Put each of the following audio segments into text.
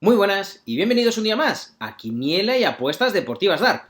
Muy buenas y bienvenidos un día más a Quiniela y Apuestas Deportivas Dark.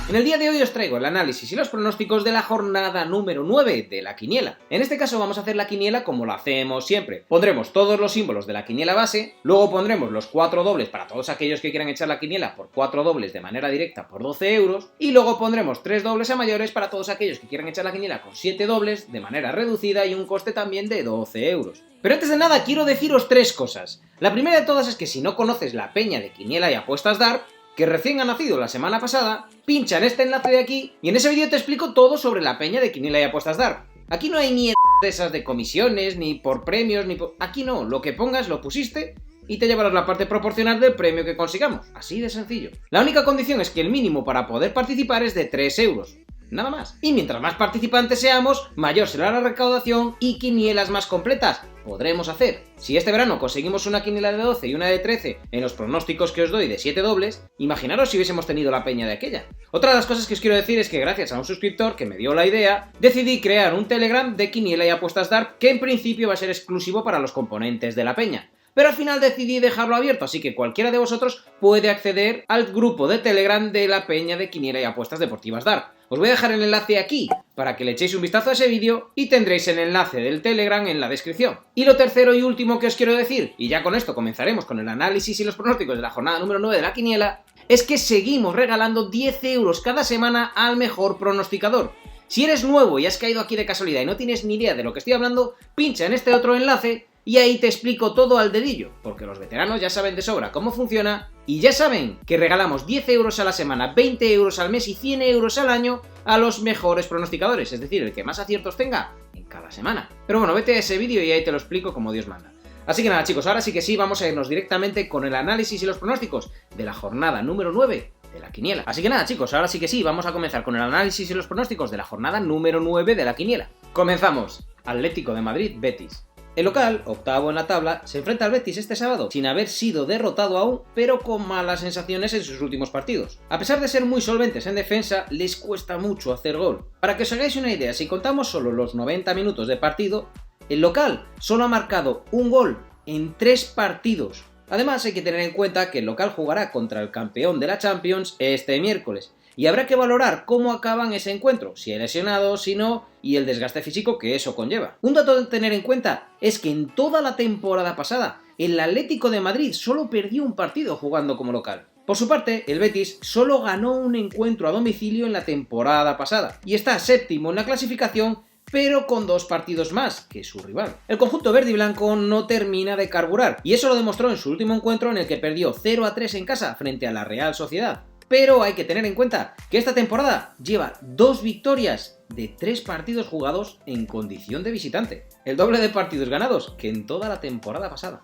En el día de hoy os traigo el análisis y los pronósticos de la jornada número 9 de la quiniela. En este caso vamos a hacer la quiniela como lo hacemos siempre. Pondremos todos los símbolos de la quiniela base, luego pondremos los 4 dobles para todos aquellos que quieran echar la quiniela por 4 dobles de manera directa por 12 euros, y luego pondremos 3 dobles a mayores para todos aquellos que quieran echar la quiniela con 7 dobles de manera reducida y un coste también de 12 euros. Pero antes de nada quiero deciros 3 cosas. La primera de todas es que si no conoces la peña de Quiniela y Apuestas Dark, que recién ha nacido la semana pasada, pincha en este enlace de aquí y en ese vídeo te explico todo sobre la peña de Quiniela y Apuestas Dark. Aquí no hay ni de esas de comisiones, ni por premios, ni por... Aquí no, lo que pongas lo pusiste y te llevarás la parte proporcional del premio que consigamos. Así de sencillo. La única condición es que el mínimo para poder participar es de 3 euros. Nada más. Y mientras más participantes seamos, mayor será la recaudación y quinielas más completas podremos hacer. Si este verano conseguimos una quiniela de 12 y una de 13 en los pronósticos que os doy de 7 dobles, imaginaros si hubiésemos tenido la peña de aquella. Otra de las cosas que os quiero decir es que gracias a un suscriptor que me dio la idea, decidí crear un Telegram de Quiniela y Apuestas Dark que en principio va a ser exclusivo para los componentes de la peña. Pero al final decidí dejarlo abierto, así que cualquiera de vosotros puede acceder al grupo de Telegram de la peña de Quiniela y Apuestas Deportivas Dark. Os voy a dejar el enlace aquí para que le echéis un vistazo a ese vídeo y tendréis el enlace del Telegram en la descripción. Y lo tercero y último que os quiero decir, y ya con esto comenzaremos con el análisis y los pronósticos de la jornada número 9 de la quiniela, es que seguimos regalando 10 euros cada semana al mejor pronosticador. Si eres nuevo y has caído aquí de casualidad y no tienes ni idea de lo que estoy hablando, pincha en este otro enlace y ahí te explico todo al dedillo, porque los veteranos ya saben de sobra cómo funciona y ya saben que regalamos 10 euros a la semana, 20 euros al mes y 100 euros al año a los mejores pronosticadores, es decir, el que más aciertos tenga en cada semana. Pero bueno, vete a ese vídeo y ahí te lo explico como Dios manda. Así que nada chicos, ahora sí que sí, vamos a irnos directamente con el análisis y los pronósticos de la jornada número 9 de la quiniela. Así que nada chicos, ahora sí que sí, vamos a comenzar con el análisis y los pronósticos de la jornada número 9 de la quiniela. Comenzamos. Atlético de Madrid, Betis. El local, octavo en la tabla, se enfrenta al Betis este sábado, sin haber sido derrotado aún, pero con malas sensaciones en sus últimos partidos. A pesar de ser muy solventes en defensa, les cuesta mucho hacer gol. Para que os hagáis una idea, si contamos solo los 90 minutos de partido, el local solo ha marcado un gol en 3 partidos. Además, hay que tener en cuenta que el local jugará contra el campeón de la Champions este miércoles, y habrá que valorar cómo acaban ese encuentro, si hay lesionados, si no, y el desgaste físico que eso conlleva. Un dato a tener en cuenta es que en toda la temporada pasada, el Atlético de Madrid solo perdió un partido jugando como local. Por su parte, el Betis solo ganó un encuentro a domicilio en la temporada pasada, y está séptimo en la clasificación, pero con 2 partidos más que su rival. El conjunto verde y blanco no termina de carburar, y eso lo demostró en su último encuentro en el que perdió 0-3 en casa frente a la Real Sociedad. Pero hay que tener en cuenta que esta temporada lleva 2 victorias de 3 partidos jugados en condición de visitante. El doble de partidos ganados que en toda la temporada pasada.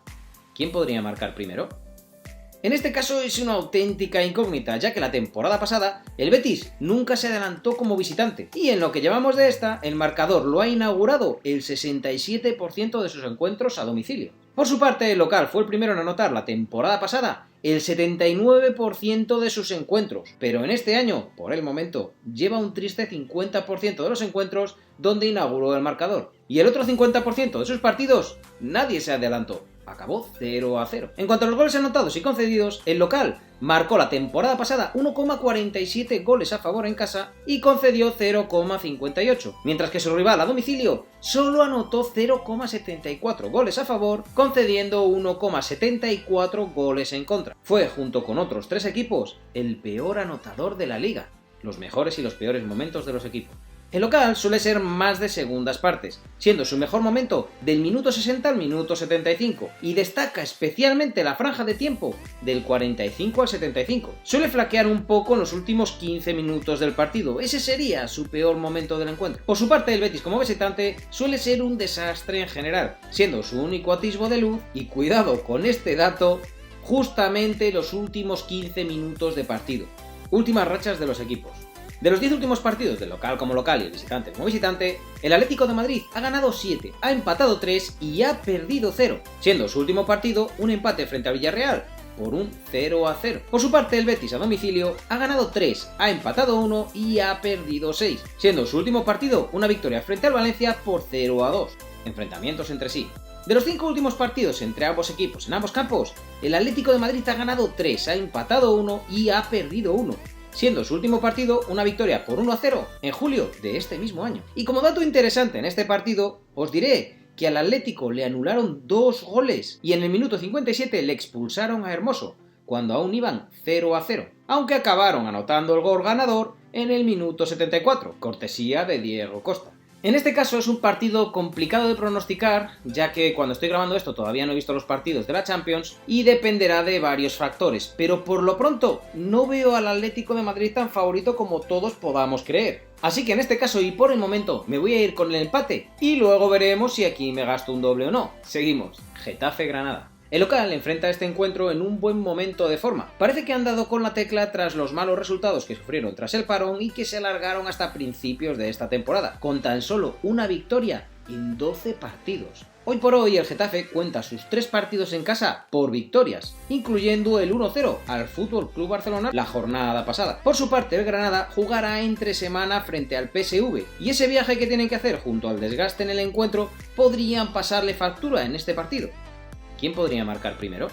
¿Quién podría marcar primero? En este caso es una auténtica incógnita, ya que la temporada pasada el Betis nunca se adelantó como visitante, y en lo que llevamos de esta, el marcador lo ha inaugurado el 67% de sus encuentros a domicilio. Por su parte, el local fue el primero en anotar la temporada pasada el 79% de sus encuentros, pero en este año, por el momento, lleva un triste 50% de los encuentros donde inauguró el marcador, y el otro 50% de sus partidos nadie se adelantó. Acabó 0-0. En cuanto a los goles anotados y concedidos, el local marcó la temporada pasada 1,47 goles a favor en casa y concedió 0,58, mientras que su rival a domicilio solo anotó 0,74 goles a favor, concediendo 1,74 goles en contra. Fue, junto con otros 3 equipos, el peor anotador de la liga, los mejores y los peores momentos de los equipos. El local suele ser más de segundas partes, siendo su mejor momento del minuto 60 al minuto 75, y destaca especialmente la franja de tiempo del 45 al 75. Suele flaquear un poco en los últimos 15 minutos del partido, ese sería su peor momento del encuentro. Por su parte, el Betis como visitante suele ser un desastre en general, siendo su único atisbo de luz, y cuidado con este dato, justamente los últimos 15 minutos de partido. Últimas rachas de los equipos. De los 10 últimos partidos del local como local y el visitante como visitante, el Atlético de Madrid ha ganado 7, ha empatado 3 y ha perdido 0, siendo su último partido un empate frente al Villarreal por un 0-0. Por su parte, el Betis a domicilio ha ganado 3, ha empatado 1 y ha perdido 6, siendo su último partido una victoria frente al Valencia por 0-2. Enfrentamientos entre sí. De los 5 últimos partidos entre ambos equipos en ambos campos, el Atlético de Madrid ha ganado 3, ha empatado 1 y ha perdido 1, siendo su último partido una victoria por 1-0 en julio de este mismo año. Y como dato interesante en este partido, os diré que al Atlético le anularon 2 goles y en el minuto 57 le expulsaron a Hermoso, cuando aún iban 0-0, aunque acabaron anotando el gol ganador en el minuto 74, cortesía de Diego Costa. En este caso es un partido complicado de pronosticar, ya que cuando estoy grabando esto todavía no he visto los partidos de la Champions y dependerá de varios factores, pero por lo pronto no veo al Atlético de Madrid tan favorito como todos podamos creer. Así que en este caso y por el momento me voy a ir con el empate y luego veremos si aquí me gasto un doble o no. Seguimos. Getafe-Granada. El local enfrenta este encuentro en un buen momento de forma. Parece que han dado con la tecla tras los malos resultados que sufrieron tras el parón y que se alargaron hasta principios de esta temporada, con tan solo una victoria en 12 partidos. Hoy por hoy el Getafe cuenta sus 3 partidos en casa por victorias, incluyendo el 1-0 al FC Barcelona la jornada pasada. Por su parte, el Granada jugará entre semana frente al PSV, y ese viaje que tienen que hacer junto al desgaste en el encuentro podrían pasarle factura en este partido. ¿Quién podría marcar primero?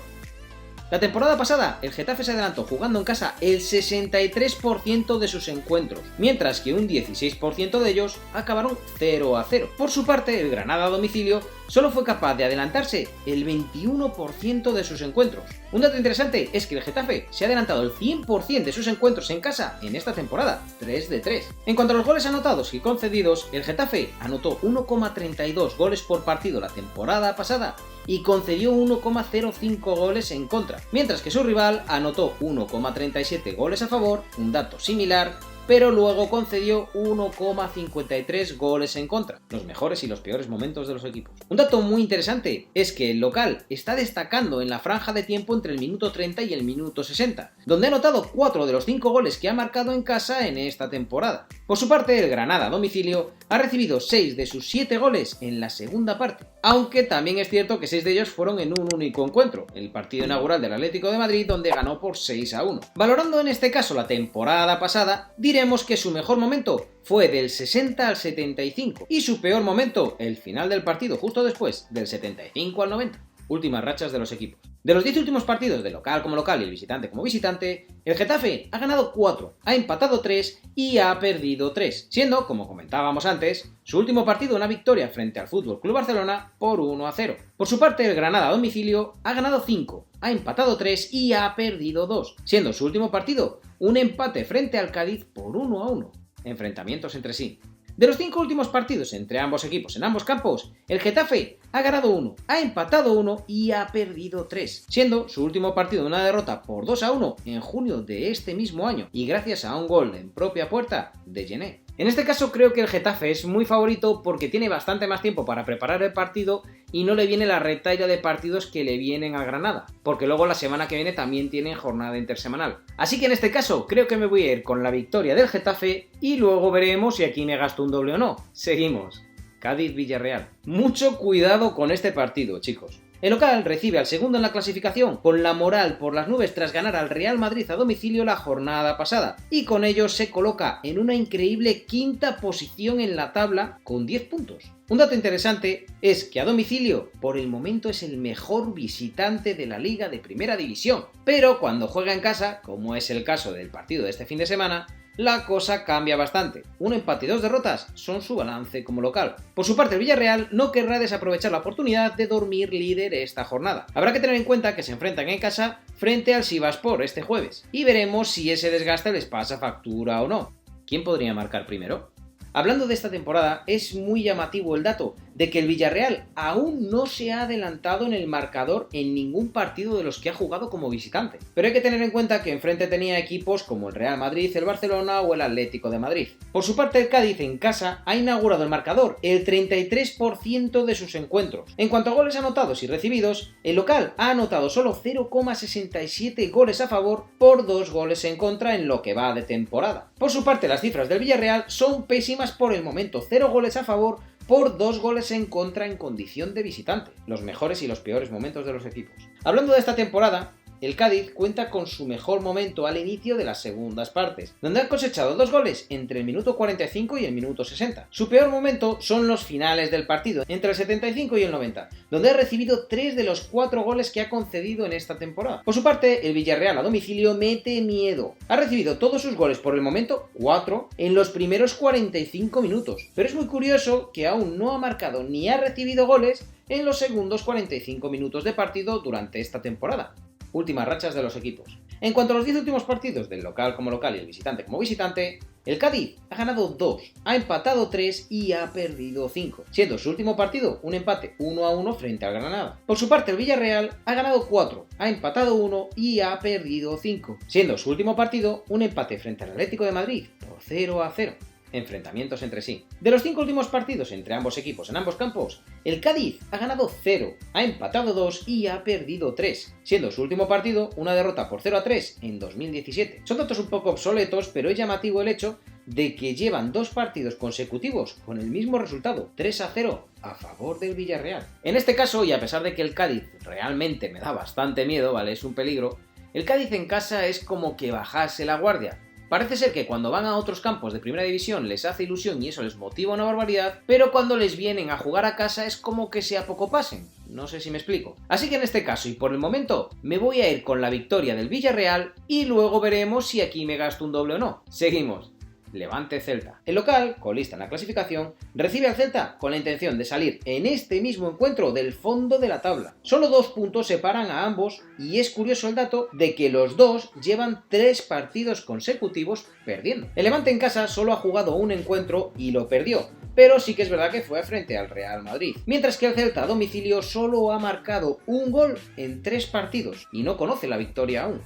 La temporada pasada, el Getafe se adelantó jugando en casa el 63% de sus encuentros, mientras que un 16% de ellos acabaron 0-0. Por su parte, el Granada a domicilio solo fue capaz de adelantarse el 21% de sus encuentros. Un dato interesante es que el Getafe se ha adelantado el 100% de sus encuentros en casa en esta temporada, 3 de 3. En cuanto a los goles anotados y concedidos, el Getafe anotó 1,32 goles por partido la temporada pasada y concedió 1,05 goles en contra, mientras que su rival anotó 1,37 goles a favor, un dato similar, pero luego concedió 1,53 goles en contra, los mejores y los peores momentos de los equipos. Un dato muy interesante es que el local está destacando en la franja de tiempo entre el minuto 30 y el minuto 60, donde ha anotado 4 de los 5 goles que ha marcado en casa en esta temporada. Por su parte, el Granada a domicilio ha recibido 6 de sus 7 goles en la segunda parte, aunque también es cierto que 6 de ellos fueron en un único encuentro, el partido inaugural del Atlético de Madrid, donde ganó por 6-1. Valorando en este caso la temporada pasada, diremos que su mejor momento fue del 60 al 75 y su peor momento el final del partido justo después, del 75 al 90. Últimas rachas de los equipos. De los 10 últimos partidos de local como local y el visitante como visitante, el Getafe ha ganado 4, ha empatado 3 y ha perdido 3, siendo, como comentábamos antes, su último partido una victoria frente al FC Barcelona por 1-0. Por su parte, el Granada a domicilio ha ganado 5, ha empatado 3 y ha perdido 2, siendo su último partido un empate frente al Cádiz por 1-1. Enfrentamientos entre sí. De los 5 últimos partidos entre ambos equipos en ambos campos, el Getafe ha ganado 1, ha empatado 1 y ha perdido 3, siendo su último partido una derrota por 2-1 en junio de este mismo año y gracias a un gol en propia puerta de Gené. En este caso creo que el Getafe es muy favorito porque tiene bastante más tiempo para preparar el partido y no le viene la retaila de partidos que le vienen al Granada, porque luego la semana que viene también tienen jornada intersemanal. Así que en este caso creo que me voy a ir con la victoria del Getafe y luego veremos si aquí me gasto un doble o no. Seguimos. Cádiz-Villarreal. Mucho cuidado con este partido, chicos. El local recibe al segundo en la clasificación, con la moral por las nubes tras ganar al Real Madrid a domicilio la jornada pasada, y con ello se coloca en una increíble quinta posición en la tabla con 10 puntos. Un dato interesante es que a domicilio, por el momento es el mejor visitante de la Liga de Primera División, pero cuando juega en casa, como es el caso del partido de este fin de semana, la cosa cambia bastante. Un empate y 2 derrotas son su balance como local. Por su parte, el Villarreal no querrá desaprovechar la oportunidad de dormir líder esta jornada. Habrá que tener en cuenta que se enfrentan en casa frente al Sivasspor este jueves, y veremos si ese desgaste les pasa factura o no. ¿Quién podría marcar primero? Hablando de esta temporada, es muy llamativo el dato de que el Villarreal aún no se ha adelantado en el marcador en ningún partido de los que ha jugado como visitante. Pero hay que tener en cuenta que enfrente tenía equipos como el Real Madrid, el Barcelona o el Atlético de Madrid. Por su parte, el Cádiz en casa ha inaugurado el marcador el 33% de sus encuentros. En cuanto a goles anotados y recibidos, el local ha anotado solo 0,67 goles a favor por 2 goles en contra en lo que va de temporada. Por su parte, las cifras del Villarreal son pésimas por el momento, 0 goles a favor por 2 goles en contra en condición de visitante, los mejores y los peores momentos de los equipos. Hablando de esta temporada, el Cádiz cuenta con su mejor momento al inicio de las segundas partes, donde han cosechado 2 goles entre el minuto 45 y el minuto 60. Su peor momento son los finales del partido, entre el 75 y el 90, donde ha recibido 3 de los 4 goles que ha concedido en esta temporada. Por su parte, el Villarreal a domicilio mete miedo. Ha recibido todos sus goles por el momento, 4, en los primeros 45 minutos, pero es muy curioso que aún no ha marcado ni ha recibido goles en los segundos 45 minutos de partido durante esta temporada. Últimas rachas de los equipos. En cuanto a los 10 últimos partidos del local como local y el visitante como visitante, el Cádiz ha ganado 2, ha empatado 3 y ha perdido 5, siendo su último partido un empate 1-1 frente al Granada. Por su parte, el Villarreal ha ganado 4, ha empatado 1 y ha perdido 5, siendo su último partido un empate frente al Atlético de Madrid por 0-0. Enfrentamientos entre sí. De los 5 últimos partidos entre ambos equipos en ambos campos, el Cádiz ha ganado 0, ha empatado 2 y ha perdido 3, siendo su último partido una derrota por 0-3 en 2017. Son datos un poco obsoletos, pero es llamativo el hecho de que llevan 2 partidos consecutivos con el mismo resultado, 3-0 a favor del Villarreal. En este caso, y a pesar de que el Cádiz realmente me da bastante miedo, ¿vale? Es un peligro, el Cádiz en casa es como que bajase la guardia. Parece ser que cuando van a otros campos de primera división les hace ilusión y eso les motiva una barbaridad, pero cuando les vienen a jugar a casa es como que se apocopasen. No sé si me explico. Así que en este caso y por el momento me voy a ir con la victoria del Villarreal y luego veremos si aquí me gasto un doble o no. Seguimos. Levante Celta. El local, colista en la clasificación, recibe al Celta con la intención de salir en este mismo encuentro del fondo de la tabla. Solo 2 puntos separan a ambos y es curioso el dato de que los dos llevan 3 partidos consecutivos perdiendo. El Levante en casa solo ha jugado un encuentro y lo perdió, pero sí que es verdad que fue frente al Real Madrid. Mientras que el Celta a domicilio solo ha marcado un gol en 3 partidos y no conoce la victoria aún.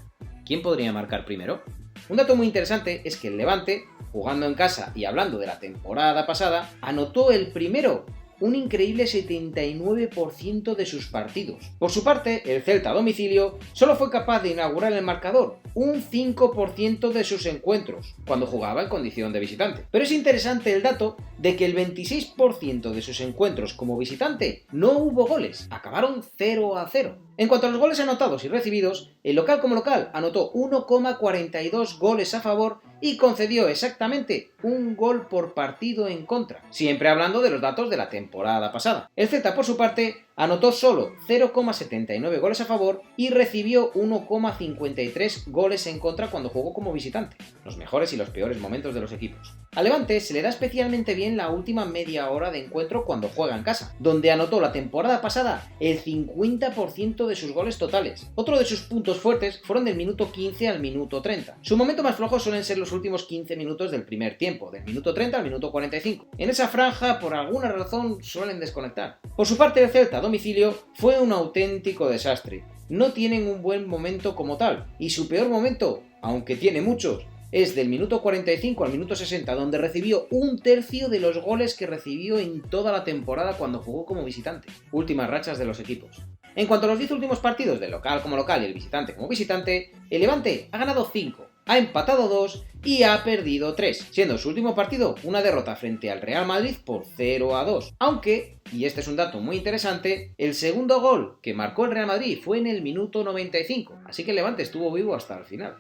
¿Quién podría marcar primero? Un dato muy interesante es que el Levante, jugando en casa y hablando de la temporada pasada, anotó el primero, un increíble 79% de sus partidos. Por su parte, el Celta a domicilio solo fue capaz de inaugurar el marcador, un 5% de sus encuentros, cuando jugaba en condición de visitante. Pero es interesante el dato de que el 26% de sus encuentros como visitante no hubo goles, acabaron 0-0. En cuanto a los goles anotados y recibidos, el local como local anotó 1,42 goles a favor y concedió exactamente un gol por partido en contra, siempre hablando de los datos de la temporada pasada. El Celta, por su parte, anotó solo 0,79 goles a favor y recibió 1,53 goles en contra cuando jugó como visitante, los mejores y los peores momentos de los equipos. Al Levante se le da especialmente bien la última media hora de encuentro cuando juega en casa, donde anotó la temporada pasada el 50% de sus goles totales. Otro de sus puntos fuertes fueron del minuto 15 al minuto 30. Su momento más flojo suelen ser los últimos 15 minutos del primer tiempo, del minuto 30 al minuto 45. En esa franja, por alguna razón, suelen desconectar. Por su parte, el Celta a domicilio fue un auténtico desastre. No tienen un buen momento como tal, y su peor momento, aunque tiene muchos, es del minuto 45 al minuto 60, donde recibió un tercio de los goles que recibió en toda la temporada cuando jugó como visitante. Últimas rachas de los equipos. En cuanto a los 10 últimos partidos del local como local y el visitante como visitante, el Levante ha ganado 5, ha empatado 2 y ha perdido 3, siendo su último partido una derrota frente al Real Madrid por 0-2. Aunque, y este es un dato muy interesante, el segundo gol que marcó el Real Madrid fue en el minuto 95, así que el Levante estuvo vivo hasta el final.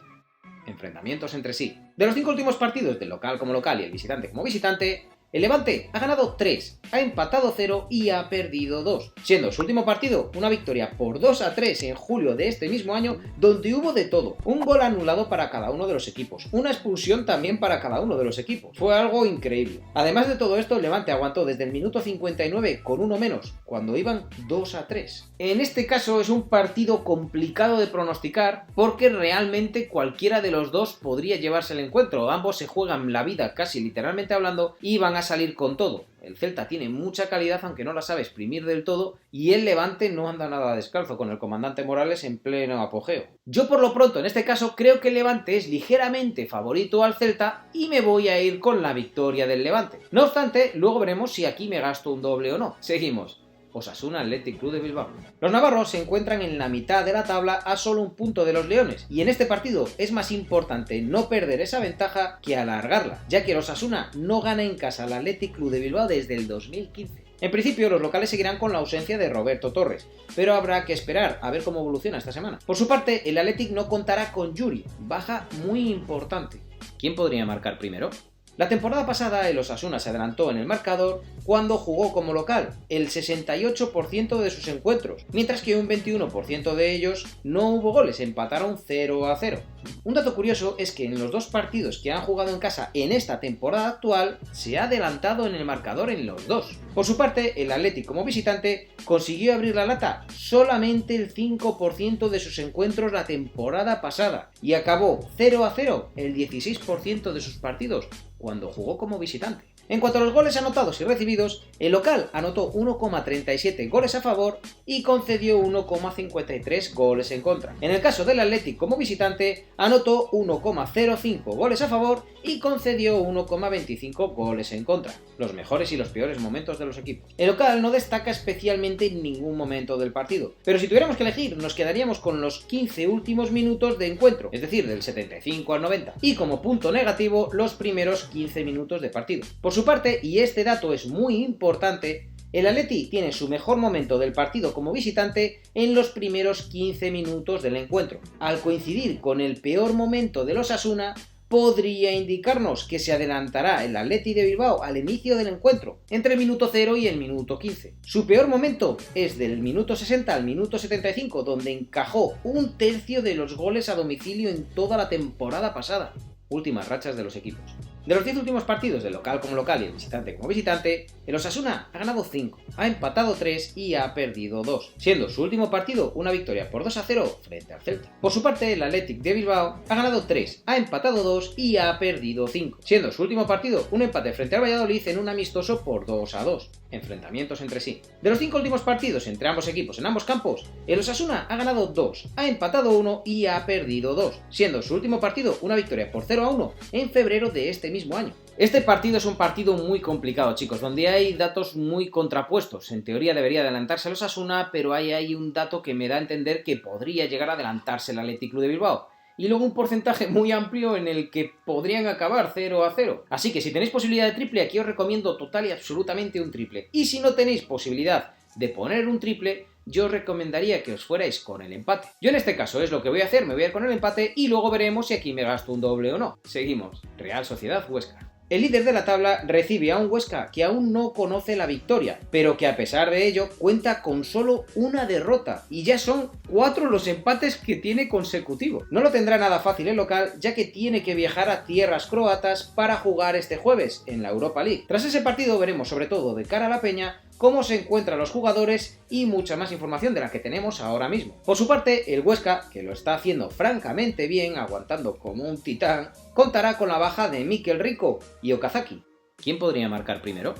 Enfrentamientos entre sí. De los 5 últimos partidos del local como local y el visitante como visitante, el Levante ha ganado 3, ha empatado 0 y ha perdido 2, siendo su último partido una victoria por 2-3 en julio de este mismo año, donde hubo de todo. Un gol anulado para cada uno de los equipos, una expulsión también para cada uno de los equipos. Fue algo increíble. Además de todo esto, el Levante aguantó desde el minuto 59 con uno menos, cuando iban 2-3. En este caso es un partido complicado de pronosticar porque realmente cualquiera de los dos podría llevarse el encuentro. Ambos se juegan la vida casi literalmente hablando y van a salir con todo. El Celta tiene mucha calidad aunque no la sabe exprimir del todo y el Levante no anda nada descalzo con el comandante Morales en pleno apogeo. Yo por lo pronto en este caso creo que el Levante es ligeramente favorito al Celta y me voy a ir con la victoria del Levante. No obstante, luego veremos si aquí me gasto un doble o no. Seguimos. Osasuna Athletic Club de Bilbao. Los navarros se encuentran en la mitad de la tabla a solo un punto de los leones y en este partido es más importante no perder esa ventaja que alargarla, ya que el Osasuna no gana en casa al Athletic Club de Bilbao desde el 2015. En principio los locales seguirán con la ausencia de Roberto Torres, pero habrá que esperar a ver cómo evoluciona esta semana. Por su parte, el Athletic no contará con Yuri, baja muy importante. ¿Quién podría marcar primero? La temporada pasada el Osasuna se adelantó en el marcador cuando jugó como local, el 68% de sus encuentros, mientras que un 21% de ellos no hubo goles, empataron 0-0. Un dato curioso es que en los dos partidos que han jugado en casa en esta temporada actual, se ha adelantado en el marcador en los dos. Por su parte, el Athletic como visitante consiguió abrir la lata solamente el 5% de sus encuentros la temporada pasada y acabó 0-0 el 16% de sus partidos cuando jugó como visitante. En cuanto a los goles anotados y recibidos, el local anotó 1,37 goles a favor y concedió 1,53 goles en contra. En el caso del Athletic como visitante, anotó 1,05 goles a favor y concedió 1,25 goles en contra. Los mejores y los peores momentos de los equipos. El local no destaca especialmente en ningún momento del partido, pero si tuviéramos que elegir, nos quedaríamos con los 15 últimos minutos de encuentro, es decir, del 75 al 90, y como punto negativo, los primeros 15 minutos de partido. Por su parte, y este dato es muy importante, el Atleti tiene su mejor momento del partido como visitante en los primeros 15 minutos del encuentro. Al coincidir con el peor momento del Osasuna, podría indicarnos que se adelantará el Athletic de Bilbao al inicio del encuentro, entre el minuto 0 y el minuto 15. Su peor momento es del minuto 60 al minuto 75, donde encajó un tercio de los goles a domicilio en toda la temporada pasada. Últimas rachas de los equipos. De los 10 últimos partidos del local como local y el visitante como visitante, el Osasuna ha ganado 5, ha empatado 3 y ha perdido 2, siendo su último partido una victoria por 2-0 frente al Celta. Por su parte, el Athletic de Bilbao ha ganado 3, ha empatado 2 y ha perdido 5, siendo su último partido un empate frente al Valladolid en un amistoso por 2-2. Enfrentamientos entre sí. De los 5 últimos partidos entre ambos equipos en ambos campos, el Osasuna ha ganado 2, ha empatado 1 y ha perdido 2, siendo su último partido una victoria por 0-1 en febrero de este mismo año. Este partido es un partido muy complicado, chicos, donde hay datos muy contrapuestos. En teoría debería adelantarse el Osasuna, pero hay un dato que me da a entender que podría llegar a adelantarse el Athletic Club de Bilbao. Y luego un porcentaje muy amplio en el que podrían acabar 0-0. Así que si tenéis posibilidad de triple, aquí os recomiendo total y absolutamente un triple. Y si no tenéis posibilidad de poner un triple, yo os recomendaría que os fuerais con el empate. Yo en este caso es lo que voy a hacer, me voy a ir con el empate y luego veremos si aquí me gasto un doble o no. Seguimos. Real Sociedad Huesca. El líder de la tabla recibe a un Huesca que aún no conoce la victoria, pero que a pesar de ello cuenta con solo una derrota y ya son 4 los empates que tiene consecutivos. No lo tendrá nada fácil el local, ya que tiene que viajar a tierras croatas para jugar este jueves en la Europa League. Tras ese partido veremos sobre todo de cara a la Peña cómo se encuentran los jugadores y mucha más información de la que tenemos ahora mismo. Por su parte, el Huesca, que lo está haciendo francamente bien, aguantando como un titán, contará con la baja de Mikel Rico y Okazaki. ¿Quién podría marcar primero?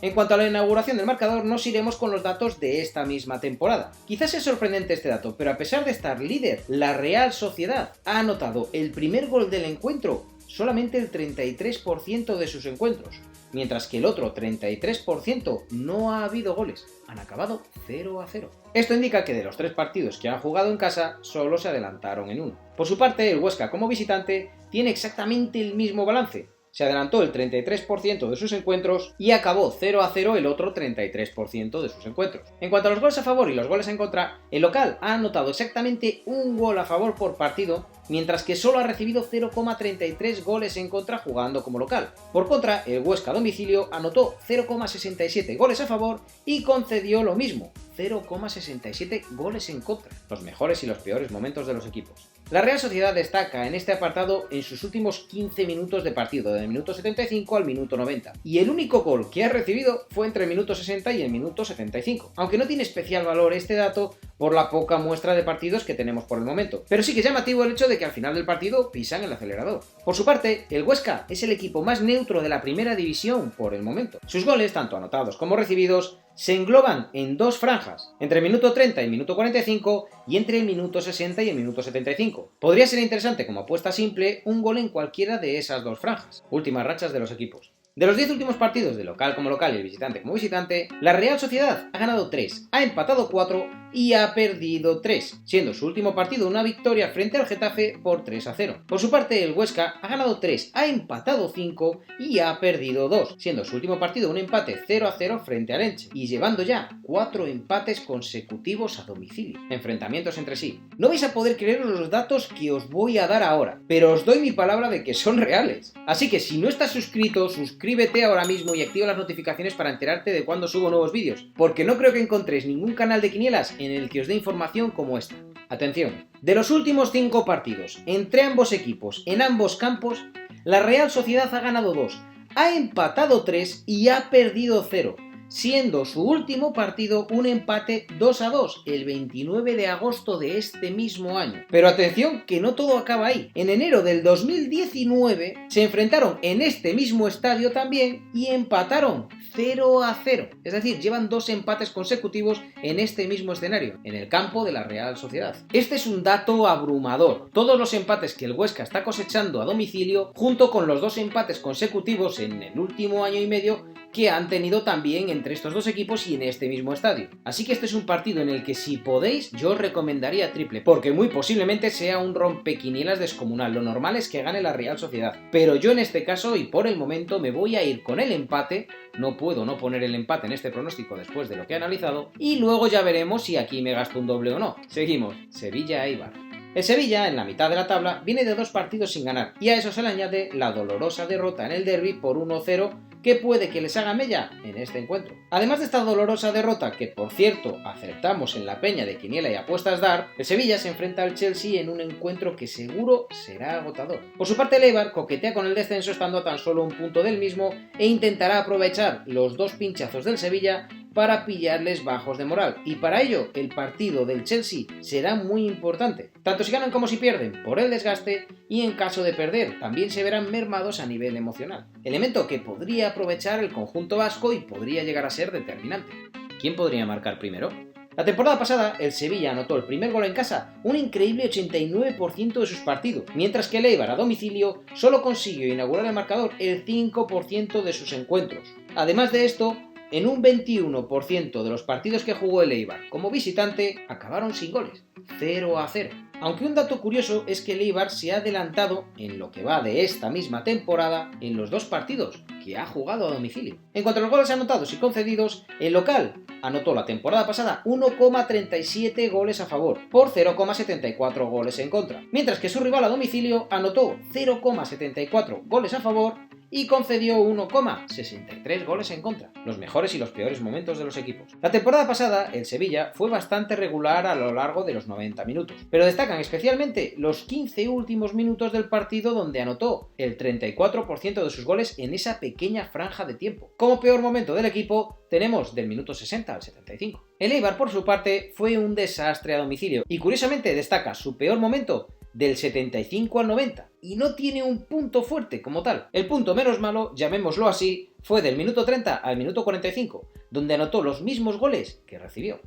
En cuanto a la inauguración del marcador, nos iremos con los datos de esta misma temporada. Quizás es sorprendente este dato, pero a pesar de estar líder, la Real Sociedad ha anotado el primer gol del encuentro solamente el 33% de sus encuentros, mientras que el otro 33% no ha habido goles, han acabado 0-0. Esto indica que de los 3 partidos que han jugado en casa, solo se adelantaron en uno. Por su parte, el Huesca como visitante tiene exactamente el mismo balance. Se adelantó el 33% de sus encuentros y acabó 0-0 el otro 33% de sus encuentros. En cuanto a los goles a favor y los goles en contra, el local ha anotado exactamente un gol a favor por partido, mientras que solo ha recibido 0,33 goles en contra jugando como local. Por contra, el Huesca a domicilio anotó 0,67 goles a favor y concedió lo mismo, 0,67 goles en contra. Los mejores y los peores momentos de los equipos. La Real Sociedad destaca en este apartado en sus últimos 15 minutos de partido, del minuto 75 al minuto 90, y el único gol que ha recibido fue entre el minuto 60 y el minuto 75, aunque no tiene especial valor este dato por la poca muestra de partidos que tenemos por el momento, pero sí que es llamativo el hecho de que al final del partido pisan el acelerador. Por su parte, el Huesca es el equipo más neutro de la primera división por el momento. Sus goles, tanto anotados como recibidos, se engloban en dos franjas, entre el minuto 30 y el minuto 45 y entre el minuto 60 y el minuto 75. Podría ser interesante como apuesta simple un gol en cualquiera de esas dos franjas, últimas rachas de los equipos. De los 10 últimos partidos de local como local y el visitante como visitante, la Real Sociedad ha ganado 3, ha empatado 4 y ha perdido 3, siendo su último partido una victoria frente al Getafe por 3-0. Por su parte, el Huesca ha ganado 3, ha empatado 5 y ha perdido 2, siendo su último partido un empate 0-0 frente al Elche, y llevando ya 4 empates consecutivos a domicilio. Enfrentamientos entre sí. No vais a poder creer los datos que os voy a dar ahora, pero os doy mi palabra de que son reales. Así que si no estás suscrito, suscríbete ahora mismo y activa las notificaciones para enterarte de cuando subo nuevos vídeos, porque no creo que encontréis ningún canal de quinielas en el que os dé información como esta. Atención, de los últimos 5 partidos entre ambos equipos en ambos campos, la Real Sociedad ha ganado 2, ha empatado 3 y ha perdido 0, siendo su último partido un empate 2-2 el 29 de agosto de este mismo año. Pero atención que no todo acaba ahí. En enero del 2019 se enfrentaron en este mismo estadio también y empataron 0-0. Es decir, llevan 2 empates consecutivos en este mismo escenario, en el campo de la Real Sociedad. Este es un dato abrumador. Todos los empates que el Huesca está cosechando a domicilio, junto con los 2 empates consecutivos en el último año y medio que han tenido también entre estos dos equipos y en este mismo estadio. Así que este es un partido en el que si podéis yo os recomendaría triple, porque muy posiblemente sea un rompequinielas descomunal. Lo normal es que gane la Real Sociedad, pero yo en este caso y por el momento me voy a ir con el empate. No puedo no poner el empate en este pronóstico después de lo que he analizado, y luego ya veremos si aquí me gasto un doble o no. Seguimos, Sevilla-Eibar. El Sevilla, en la mitad de la tabla, viene de 2 partidos sin ganar, y a eso se le añade la dolorosa derrota en el derbi por 1-0 que puede que les haga mella en este encuentro. Además de esta dolorosa derrota, que por cierto acertamos en la peña de Quiniela y Apuestas Dar, el Sevilla se enfrenta al Chelsea en un encuentro que seguro será agotador. Por su parte, el Eibar coquetea con el descenso estando a tan solo un punto del mismo e intentará aprovechar los 2 pinchazos del Sevilla para pillarles bajos de moral, y para ello el partido del Chelsea será muy importante, tanto si ganan como si pierden, por el desgaste, y en caso de perder también se verán mermados a nivel emocional, elemento que podría aprovechar el conjunto vasco y podría llegar a ser determinante. ¿Quién podría marcar primero? La temporada pasada, el Sevilla anotó el primer gol en casa un increíble 89% de sus partidos, mientras que el Eibar a domicilio solo consiguió inaugurar el marcador el 5% de sus encuentros. Además de esto, en un 21% de los partidos que jugó el Eibar como visitante acabaron sin goles, 0-0. Aunque un dato curioso es que el Eibar se ha adelantado en lo que va de esta misma temporada en los 2 partidos que ha jugado a domicilio. En cuanto a los goles anotados y concedidos, el local anotó la temporada pasada 1,37 goles a favor por 0,74 goles en contra, mientras que su rival a domicilio anotó 0,74 goles a favor y concedió 1,63 goles en contra, los mejores y los peores momentos de los equipos. La temporada pasada, el Sevilla fue bastante regular a lo largo de los 90 minutos, pero destacan especialmente los 15 últimos minutos del partido donde anotó el 34% de sus goles en esa pequeña franja de tiempo. Como peor momento del equipo, tenemos del minuto 60 al 75. El Eibar, por su parte, fue un desastre a domicilio, y curiosamente destaca su peor momento del 75 al 90, y no tiene un punto fuerte como tal. El punto menos malo, llamémoslo así, fue del minuto 30 al minuto 45, donde anotó los mismos goles que recibió.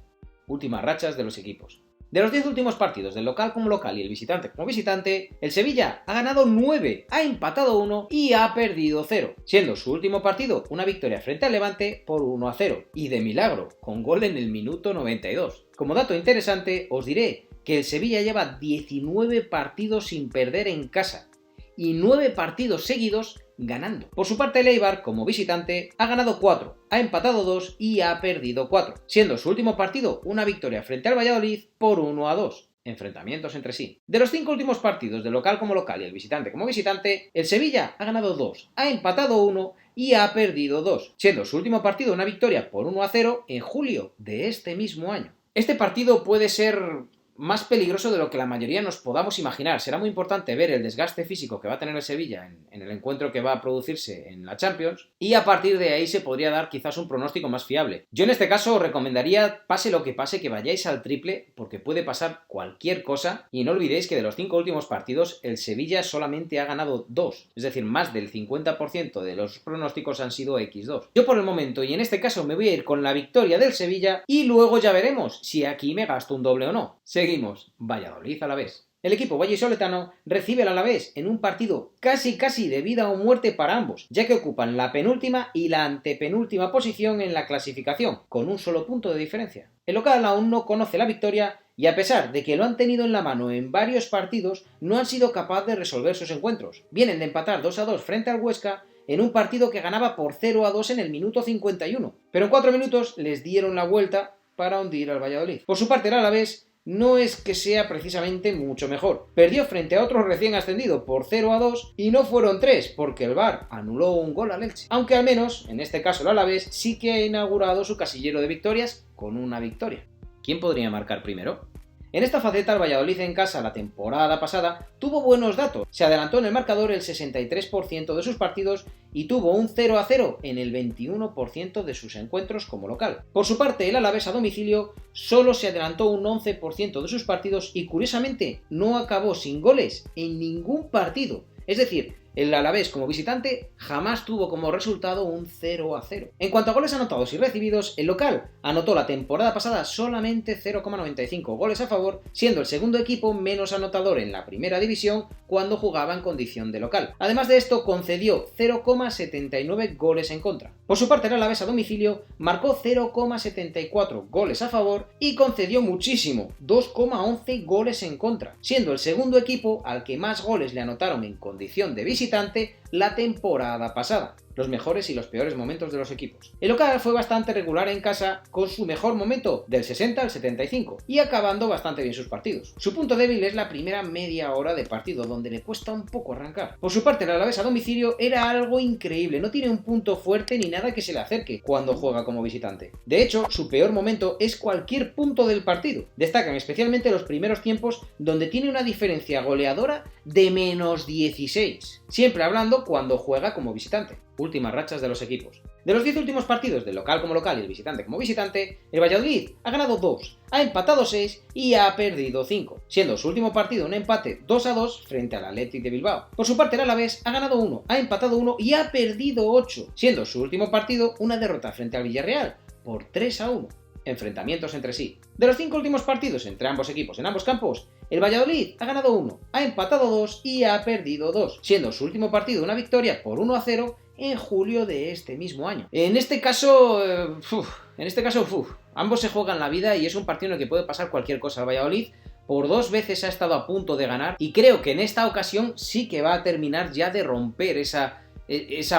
Últimas rachas de los equipos. De los 10 últimos partidos del local como local y el visitante como visitante, el Sevilla ha ganado 9, ha empatado 1 y ha perdido 0, siendo su último partido una victoria frente al Levante por 1-0, y de milagro, con gol en el minuto 92. Como dato interesante, os diré que el Sevilla lleva 19 partidos sin perder en casa y 9 partidos seguidos ganando. Por su parte, el Eibar, como visitante, ha ganado 4, ha empatado 2 y ha perdido 4, siendo su último partido una victoria frente al Valladolid por 1-2. Enfrentamientos entre sí. De los 5 últimos partidos del local como local y el visitante como visitante, el Sevilla ha ganado 2, ha empatado 1 y ha perdido 2, siendo su último partido una victoria por 1-0 en julio de este mismo año. Este partido puede ser más peligroso de lo que la mayoría nos podamos imaginar. Será muy importante ver el desgaste físico que va a tener el Sevilla en el encuentro que va a producirse en la Champions, y a partir de ahí se podría dar quizás un pronóstico más fiable. Yo en este caso os recomendaría, pase lo que pase, que vayáis al triple, porque puede pasar cualquier cosa, y no olvidéis que de los 5 últimos partidos el Sevilla solamente ha ganado 2, es decir, más del 50% de los pronósticos han sido X2. Yo por el momento, y en este caso, me voy a ir con la victoria del Sevilla, y luego ya veremos si aquí me gasto un doble o no. Seguimos. Valladolid Alavés. El equipo vallisoletano recibe al Alavés en un partido casi de vida o muerte para ambos, ya que ocupan la penúltima y la antepenúltima posición en la clasificación, con un solo punto de diferencia. El local aún no conoce la victoria y, a pesar de que lo han tenido en la mano en varios partidos, no han sido capaces de resolver sus encuentros. Vienen de empatar 2-2 frente al Huesca en un partido que ganaba por 0-2 en el minuto 51, pero en 4 minutos les dieron la vuelta para hundir al Valladolid. Por su parte, el Alavés no es que sea precisamente mucho mejor. Perdió frente a otro recién ascendido por 0-2 y no fueron 3, porque el VAR anuló un gol al Elche. Aunque al menos, en este caso el Alavés, sí que ha inaugurado su casillero de victorias con una victoria. ¿Quién podría marcar primero? En esta faceta el Valladolid en casa la temporada pasada tuvo buenos datos. Se adelantó en el marcador el 63% de sus partidos y tuvo un 0-0 en el 21% de sus encuentros como local. Por su parte, el Alavés a domicilio solo se adelantó un 11% de sus partidos y, curiosamente, no acabó sin goles en ningún partido. Es decir, el Alavés como visitante jamás tuvo como resultado un 0-0. En cuanto a goles anotados y recibidos, el local anotó la temporada pasada solamente 0,95 goles a favor, siendo el segundo equipo menos anotador en la primera división cuando jugaba en condición de local. Además de esto, concedió 0,79 goles en contra. Por su parte, el Alavés a domicilio marcó 0,74 goles a favor y concedió muchísimo, 2,11 goles en contra, siendo el segundo equipo al que más goles le anotaron en condición de visitante la temporada pasada. Los mejores y los peores momentos de los equipos. El local fue bastante regular en casa, con su mejor momento del 60 al 75 y acabando bastante bien sus partidos. Su punto débil es la primera media hora de partido, donde le cuesta un poco arrancar. Por su parte, el Alavés a domicilio era algo increíble, no tiene un punto fuerte ni nada que se le acerque cuando juega como visitante. De hecho, su peor momento es cualquier punto del partido. Destacan especialmente los primeros tiempos, donde tiene una diferencia goleadora de -16, siempre hablando cuando juega como visitante. Últimas rachas de los equipos. De los 10 últimos partidos del local como local y el visitante como visitante, el Valladolid ha ganado 2, ha empatado 6 y ha perdido 5, siendo su último partido un empate 2-2 frente al Athletic de Bilbao. Por su parte, el Alavés ha ganado 1, ha empatado 1 y ha perdido 8, siendo su último partido una derrota frente al Villarreal por 3-1. Enfrentamientos entre sí. De los 5 últimos partidos entre ambos equipos en ambos campos, el Valladolid ha ganado 1, ha empatado 2 y ha perdido 2, siendo su último partido una victoria por 1-0 en julio de este mismo año. En este caso, ambos se juegan la vida y es un partido en el que puede pasar cualquier cosa. El Valladolid por 2 veces ha estado a punto de ganar y creo que en esta ocasión sí que va a terminar ya de romper esa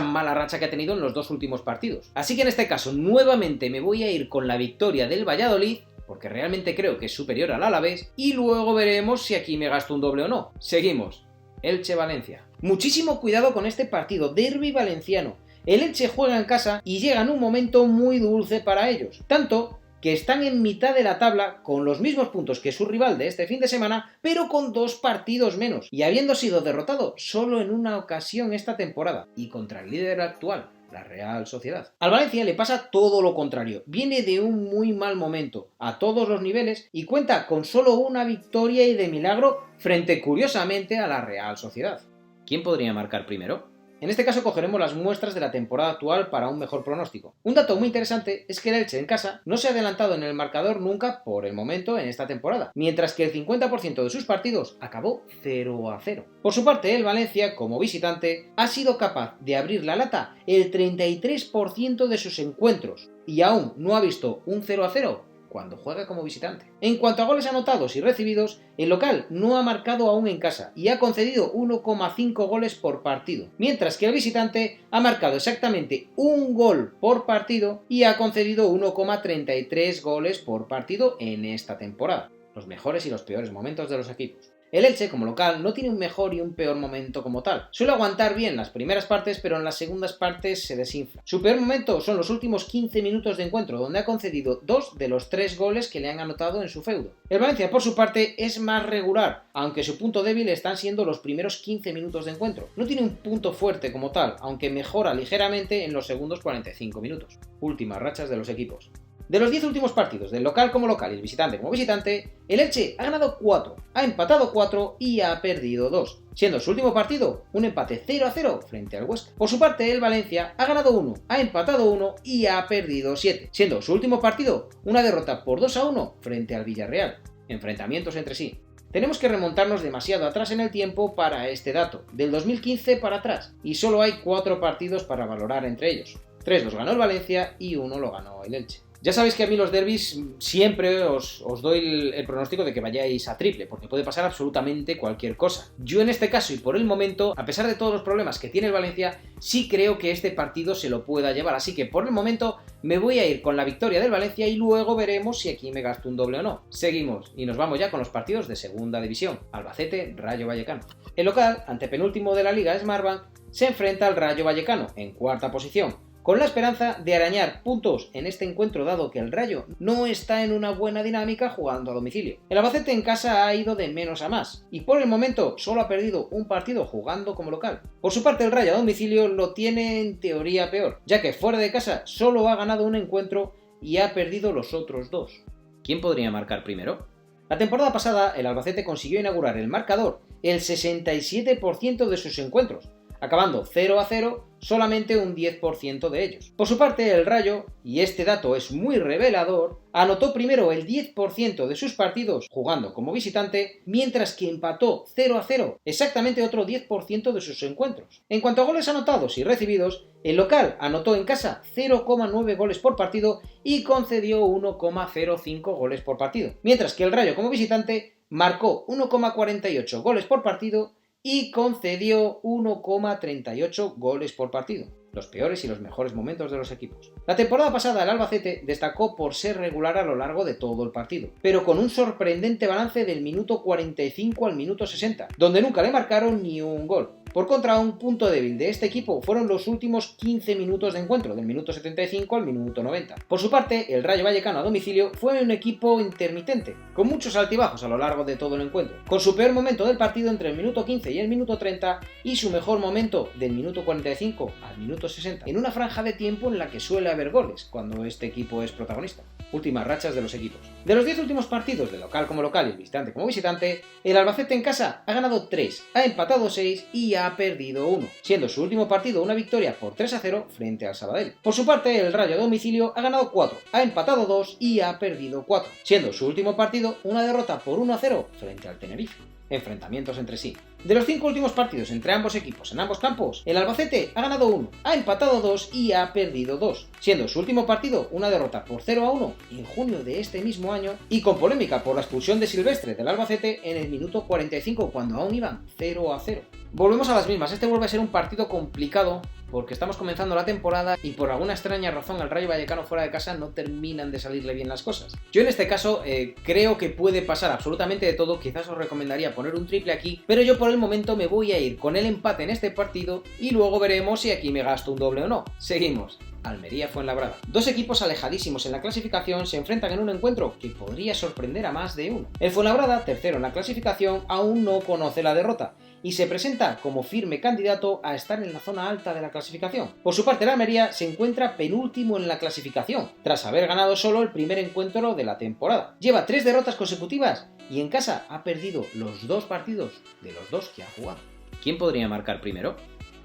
mala racha que ha tenido en los 2 últimos partidos. Así que en este caso nuevamente me voy a ir con la victoria del Valladolid, porque realmente creo que es superior al Alavés, y luego veremos si aquí me gasto un doble o no. Seguimos. Elche-Valencia. Muchísimo cuidado con este partido, derbi valenciano. El Elche juega en casa y llega en un momento muy dulce para ellos, tanto que están en mitad de la tabla con los mismos puntos que su rival de este fin de semana, pero con 2 partidos menos, y habiendo sido derrotado solo en una ocasión esta temporada, y contra el líder actual, la Real Sociedad. Al Valencia le pasa todo lo contrario, viene de un muy mal momento a todos los niveles y cuenta con solo una victoria y de milagro frente, curiosamente, a la Real Sociedad. ¿Quién podría marcar primero? En este caso cogeremos las muestras de la temporada actual para un mejor pronóstico. Un dato muy interesante es que el Elche en casa no se ha adelantado en el marcador nunca por el momento en esta temporada, mientras que el 50% de sus partidos acabó 0-0. Por su parte, el Valencia, como visitante, ha sido capaz de abrir la lata el 33% de sus encuentros y aún no ha visto un 0-0 cuando juega como visitante. En cuanto a goles anotados y recibidos, el local no ha marcado aún en casa y ha concedido 1,5 goles por partido, mientras que el visitante ha marcado exactamente un gol por partido y ha concedido 1,33 goles por partido en esta temporada. Los mejores y los peores momentos de los equipos. El Elche, como local, no tiene un mejor y un peor momento como tal. Suele aguantar bien las primeras partes, pero en las segundas partes se desinfla. Su peor momento son los últimos 15 minutos de encuentro, donde ha concedido 2 de los 3 goles que le han anotado en su feudo. El Valencia, por su parte, es más regular, aunque su punto débil están siendo los primeros 15 minutos de encuentro. No tiene un punto fuerte como tal, aunque mejora ligeramente en los segundos 45 minutos. Últimas rachas de los equipos. De los 10 últimos partidos, del local como local y el visitante como visitante, el Elche ha ganado 4, ha empatado 4 y ha perdido 2, siendo su último partido un empate 0-0 frente al Huesca. Por su parte, el Valencia ha ganado 1, ha empatado 1 y ha perdido 7, siendo su último partido una derrota por 2-1 frente al Villarreal. Enfrentamientos entre sí. Tenemos que remontarnos demasiado atrás en el tiempo para este dato, del 2015 para atrás, y solo hay 4 partidos para valorar entre ellos. 3 los ganó el Valencia y 1 lo ganó el Elche. Ya sabéis que a mí los derbis siempre os doy el pronóstico de que vayáis a triple, porque puede pasar absolutamente cualquier cosa. Yo en este caso y por el momento, a pesar de todos los problemas que tiene el Valencia, sí creo que este partido se lo pueda llevar, así que por el momento me voy a ir con la victoria del Valencia y luego veremos si aquí me gasto un doble o no. Seguimos y nos vamos ya con los partidos de segunda división. Albacete, Rayo Vallecano. El local, antepenúltimo de la liga Smartbank, se enfrenta al Rayo Vallecano en cuarta posición, con la esperanza de arañar puntos en este encuentro dado que el Rayo no está en una buena dinámica jugando a domicilio. El Albacete en casa ha ido de menos a más y por el momento solo ha perdido un partido jugando como local. Por su parte el Rayo a domicilio lo tiene en teoría peor, ya que fuera de casa solo ha ganado un encuentro y ha perdido los otros 2. ¿Quién podría marcar primero? La temporada pasada el Albacete consiguió inaugurar el marcador el 67% de sus encuentros, acabando 0-0 solamente un 10% de ellos. Por su parte, el Rayo, y este dato es muy revelador, anotó primero el 10% de sus partidos jugando como visitante, mientras que empató 0-0 exactamente otro 10% de sus encuentros. En cuanto a goles anotados y recibidos, el local anotó en casa 0,9 goles por partido y concedió 1,05 goles por partido, mientras que el Rayo como visitante marcó 1,48 goles por partido y concedió 1,38 goles por partido. Los peores y los mejores momentos de los equipos. La temporada pasada el Albacete destacó por ser regular a lo largo de todo el partido, pero con un sorprendente balance del minuto 45 al minuto 60, donde nunca le marcaron ni un gol. Por contra, un punto débil de este equipo fueron los últimos 15 minutos de encuentro, del minuto 75 al minuto 90. Por su parte, el Rayo Vallecano a domicilio fue un equipo intermitente, con muchos altibajos a lo largo de todo el encuentro, con su peor momento del partido entre el minuto 15 y el minuto 30 y su mejor momento del minuto 45 al minuto 60, en una franja de tiempo en la que suele haber goles cuando este equipo es protagonista. Últimas rachas de los equipos. De los 10 últimos partidos de local como local y el visitante como visitante, el Albacete en casa ha ganado 3, ha empatado 6 y ha perdido 1, siendo su último partido una victoria por 3-0 frente al Sabadell. Por su parte, el Rayo a domicilio ha ganado 4, ha empatado 2 y ha perdido 4, siendo su último partido una derrota por 1-0 frente al Tenerife. Enfrentamientos entre sí. De los 5 últimos partidos entre ambos equipos en ambos campos, el Albacete ha ganado 1, ha empatado 2 y ha perdido 2, siendo su último partido una derrota por 0-1 en junio de este mismo año y con polémica por la expulsión de Silvestre del Albacete en el minuto 45 cuando aún iban 0-0. Volvemos a las mismas, este vuelve a ser un partido complicado porque estamos comenzando la temporada y por alguna extraña razón al Rayo Vallecano fuera de casa no terminan de salirle bien las cosas. Yo en este caso creo que puede pasar absolutamente de todo, quizás os recomendaría poner un triple aquí, pero yo por el momento me voy a ir con el empate en este partido y luego veremos si aquí me gasto un doble o no. Seguimos. Almería-Fuenlabrada. Dos equipos alejadísimos en la clasificación se enfrentan en un encuentro que podría sorprender a más de uno. El Fuenlabrada, tercero en la clasificación, aún no conoce la derrota y se presenta como firme candidato a estar en la zona alta de la clasificación. Por su parte, el Almería se encuentra penúltimo en la clasificación, tras haber ganado solo el primer encuentro de la temporada. Lleva 3 derrotas consecutivas y en casa ha perdido los 2 partidos de los 2 que ha jugado. ¿Quién podría marcar primero?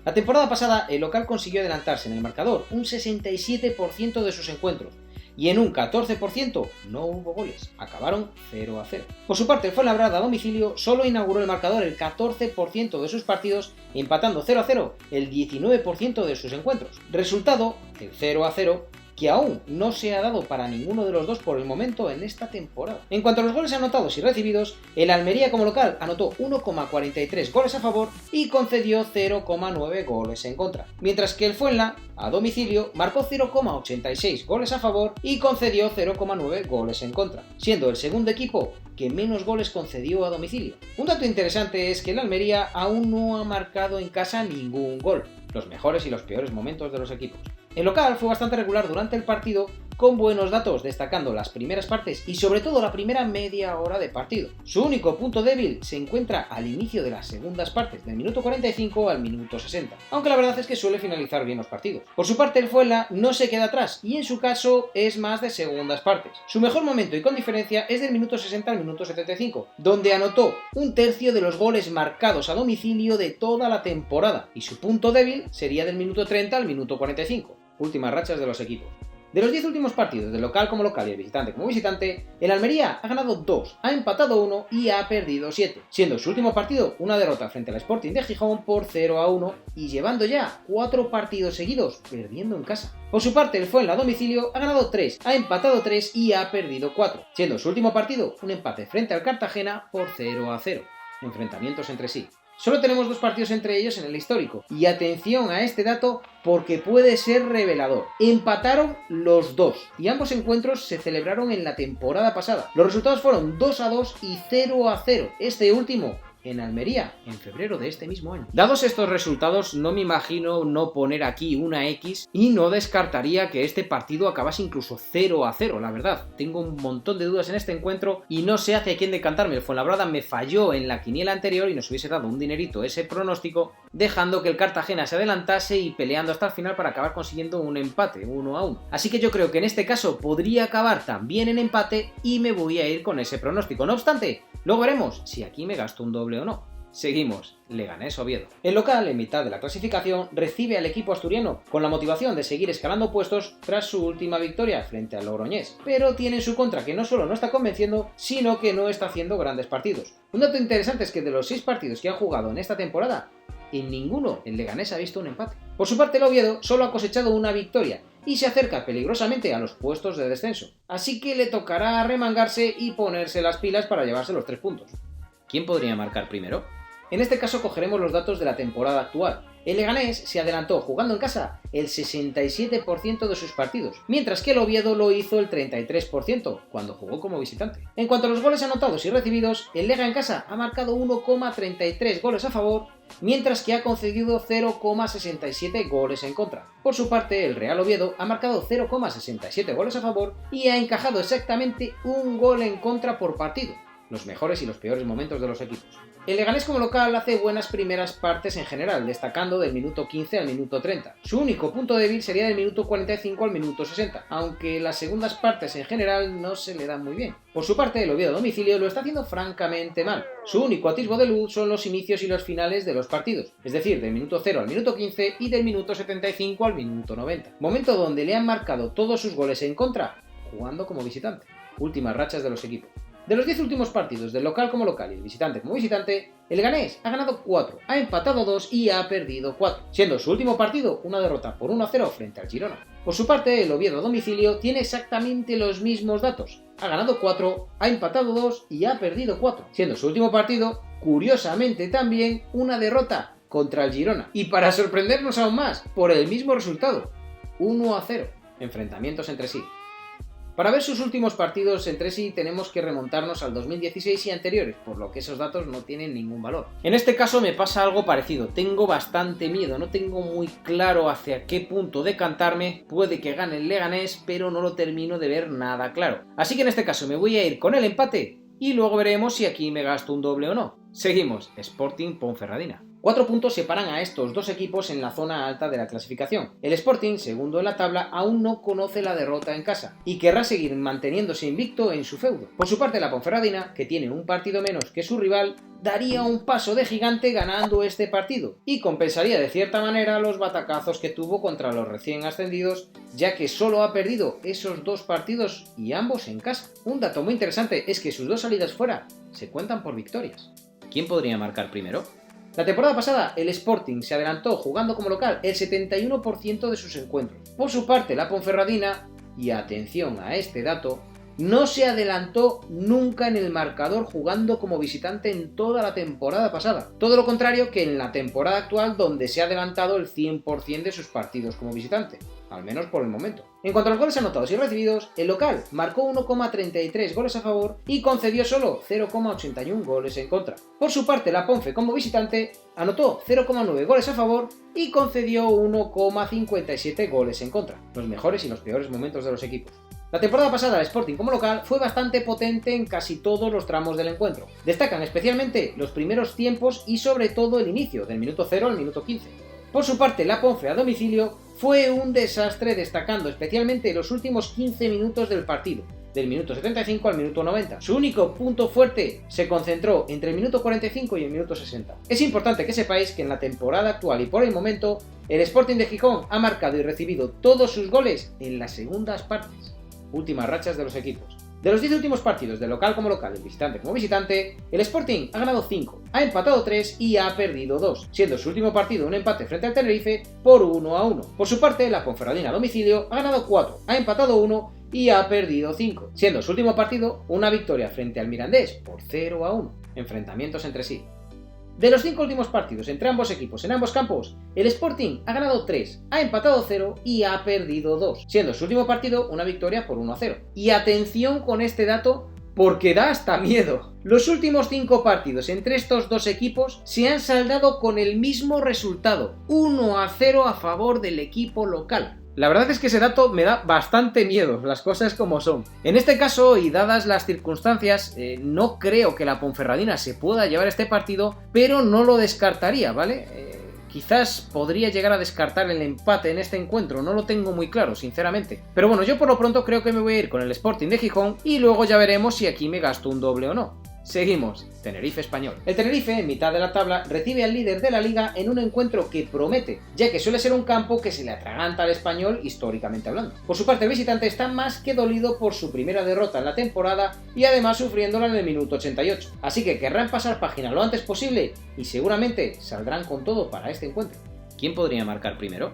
La temporada pasada el local consiguió adelantarse en el marcador un 67% de sus encuentros y en un 14% no hubo goles, acabaron 0-0. Por su parte, el Fuenlabrada a domicilio solo inauguró el marcador el 14% de sus partidos, empatando 0-0 el 19% de sus encuentros. Resultado, el 0-0, que aún no se ha dado para ninguno de los dos por el momento en esta temporada. En cuanto a los goles anotados y recibidos, el Almería como local anotó 1,43 goles a favor y concedió 0,9 goles en contra, mientras que el Fuenla, a domicilio, marcó 0,86 goles a favor y concedió 0,9 goles en contra, siendo el segundo equipo que menos goles concedió a domicilio. Un dato interesante es que el Almería aún no ha marcado en casa ningún gol, los mejores y los peores momentos de los equipos. El local fue bastante regular durante el partido, con buenos datos destacando las primeras partes y sobre todo la primera media hora de partido. Su único punto débil se encuentra al inicio de las segundas partes, del minuto 45 al minuto 60, aunque la verdad es que suele finalizar bien los partidos. Por su parte, el Fuenla no se queda atrás y en su caso es más de segundas partes. Su mejor momento y con diferencia es del minuto 60 al minuto 75, donde anotó un tercio de los goles marcados a domicilio de toda la temporada, y su punto débil sería del minuto 30 al minuto 45, últimas rachas de los equipos. De los 10 últimos partidos, del local como local y el visitante como visitante, el Almería ha ganado 2, ha empatado 1 y ha perdido 7, siendo su último partido una derrota frente al Sporting de Gijón por 0-1 y llevando ya 4 partidos seguidos perdiendo en casa. Por su parte, el Fuenla a domicilio ha ganado 3, ha empatado 3 y ha perdido 4, siendo su último partido un empate frente al Cartagena por 0-0. Enfrentamientos entre sí. Solo tenemos 2 partidos entre ellos en el histórico, y atención a este dato porque puede ser revelador. Empataron los 2, y ambos encuentros se celebraron en la temporada pasada. Los resultados fueron 2-2 y 0-0, este último en Almería, en febrero de este mismo año. Dados estos resultados, no me imagino no poner aquí una X y no descartaría que este partido acabase incluso 0-0, la verdad. Tengo un montón de dudas en este encuentro y no sé hacia quién decantarme. El Fuenlabrada me falló en la quiniela anterior y nos hubiese dado un dinerito ese pronóstico, dejando que el Cartagena se adelantase y peleando hasta el final para acabar consiguiendo un empate, 1-1. Así que yo creo que en este caso podría acabar también en empate y me voy a ir con ese pronóstico. No obstante, luego veremos si aquí me gasto un doble o no. Seguimos, Leganés-Oviedo. El local, en mitad de la clasificación, recibe al equipo asturiano con la motivación de seguir escalando puestos tras su última victoria frente al Logroñés, pero tiene en su contra que no solo no está convenciendo, sino que no está haciendo grandes partidos. Un dato interesante es que de los 6 partidos que han jugado en esta temporada, en ninguno el Leganés ha visto un empate. Por su parte, el Oviedo solo ha cosechado una victoria y se acerca peligrosamente a los puestos de descenso, así que le tocará remangarse y ponerse las pilas para llevarse los 3 puntos. ¿Quién podría marcar primero? En este caso cogeremos los datos de la temporada actual. El Leganés se adelantó jugando en casa el 67% de sus partidos, mientras que el Oviedo lo hizo el 33% cuando jugó como visitante. En cuanto a los goles anotados y recibidos, el Lega en casa ha marcado 1,33 goles a favor, mientras que ha concedido 0,67 goles en contra. Por su parte, el Real Oviedo ha marcado 0,67 goles a favor y ha encajado exactamente un gol en contra por partido, los mejores y los peores momentos de los equipos. El Leganés como local hace buenas primeras partes en general, destacando del minuto 15 al minuto 30. Su único punto débil sería del minuto 45 al minuto 60, aunque las segundas partes en general no se le dan muy bien. Por su parte, el Oviedo a domicilio lo está haciendo francamente mal. Su único atisbo de luz son los inicios y los finales de los partidos, es decir, del minuto 0 al minuto 15 y del minuto 75 al minuto 90, momento donde le han marcado todos sus goles en contra, jugando como visitante. Últimas rachas de los equipos. De los 10 últimos partidos, del local como local y el visitante como visitante, el Leganés ha ganado 4, ha empatado 2 y ha perdido 4, siendo su último partido una derrota por 1-0 frente al Girona. Por su parte, el Oviedo a domicilio tiene exactamente los mismos datos. Ha ganado 4, ha empatado 2 y ha perdido 4, siendo su último partido, curiosamente también, una derrota contra el Girona. Y para sorprendernos aún más, por el mismo resultado, 1-0, enfrentamientos entre sí. Para ver sus últimos partidos entre sí tenemos que remontarnos al 2016 y anteriores, por lo que esos datos no tienen ningún valor. En este caso me pasa algo parecido, tengo bastante miedo, no tengo muy claro hacia qué punto decantarme, puede que gane el Leganés, pero no lo termino de ver nada claro. Así que en este caso me voy a ir con el empate y luego veremos si aquí me gasto un doble o no. Seguimos, Sporting Ponferradina. 4 puntos separan a estos dos equipos en la zona alta de la clasificación. El Sporting, segundo en la tabla, aún no conoce la derrota en casa y querrá seguir manteniéndose invicto en su feudo. Por su parte, la Ponferradina, que tiene un partido menos que su rival, daría un paso de gigante ganando este partido y compensaría de cierta manera los batacazos que tuvo contra los recién ascendidos, ya que solo ha perdido esos 2 partidos y ambos en casa. Un dato muy interesante es que sus 2 salidas fuera se cuentan por victorias. ¿Quién podría marcar primero? La temporada pasada, el Sporting se adelantó jugando como local el 71% de sus encuentros. Por su parte, la Ponferradina y atención a este dato, no se adelantó nunca en el marcador jugando como visitante en toda la temporada pasada. Todo lo contrario que en la temporada actual, donde se ha adelantado el 100% de sus partidos como visitante, al menos por el momento. En cuanto a los goles anotados y recibidos, el local marcó 1,33 goles a favor y concedió solo 0,81 goles en contra. Por su parte, la Ponfe como visitante anotó 0,9 goles a favor y concedió 1,57 goles en contra, los mejores y los peores momentos de los equipos. La temporada pasada el Sporting como local fue bastante potente en casi todos los tramos del encuentro. Destacan especialmente los primeros tiempos y sobre todo el inicio, del minuto 0 al minuto 15. Por su parte, la Ponfe a domicilio fue un desastre, destacando especialmente los últimos 15 minutos del partido, del minuto 75 al minuto 90. Su único punto fuerte se concentró entre el minuto 45 y el minuto 60. Es importante que sepáis que en la temporada actual y por el momento, el Sporting de Gijón ha marcado y recibido todos sus goles en las segundas partes. Últimas rachas de los equipos. De los 10 últimos partidos de local como local y visitante como visitante, el Sporting ha ganado 5, ha empatado 3 y ha perdido 2, siendo su último partido un empate frente al Tenerife por 1-1. Por su parte, la Ponferradina a domicilio ha ganado 4, ha empatado 1 y ha perdido 5, siendo su último partido una victoria frente al Mirandés por 0-1. Enfrentamientos entre sí. De los 5 últimos partidos entre ambos equipos en ambos campos, el Sporting ha ganado 3, ha empatado 0 y ha perdido 2, siendo su último partido una victoria por 1-0. Y atención con este dato porque da hasta miedo. Los últimos 5 partidos entre estos dos equipos se han saldado con el mismo resultado, 1-0 a favor del equipo local. La verdad es que ese dato me da bastante miedo, las cosas como son. En este caso, y dadas las circunstancias, no creo que la Ponferradina se pueda llevar este partido, pero no lo descartaría, ¿vale? Quizás podría llegar a descartar el empate en este encuentro, no lo tengo muy claro, sinceramente. Pero bueno, yo por lo pronto creo que me voy a ir con el Sporting de Gijón y luego ya veremos si aquí me gasto un doble o no. Seguimos, Tenerife Español. El Tenerife, en mitad de la tabla, recibe al líder de la liga en un encuentro que promete, ya que suele ser un campo que se le atraganta al Español históricamente hablando. Por su parte, el visitante está más que dolido por su primera derrota en la temporada y además sufriéndola en el minuto 88. Así que querrán pasar página lo antes posible y seguramente saldrán con todo para este encuentro. ¿Quién podría marcar primero?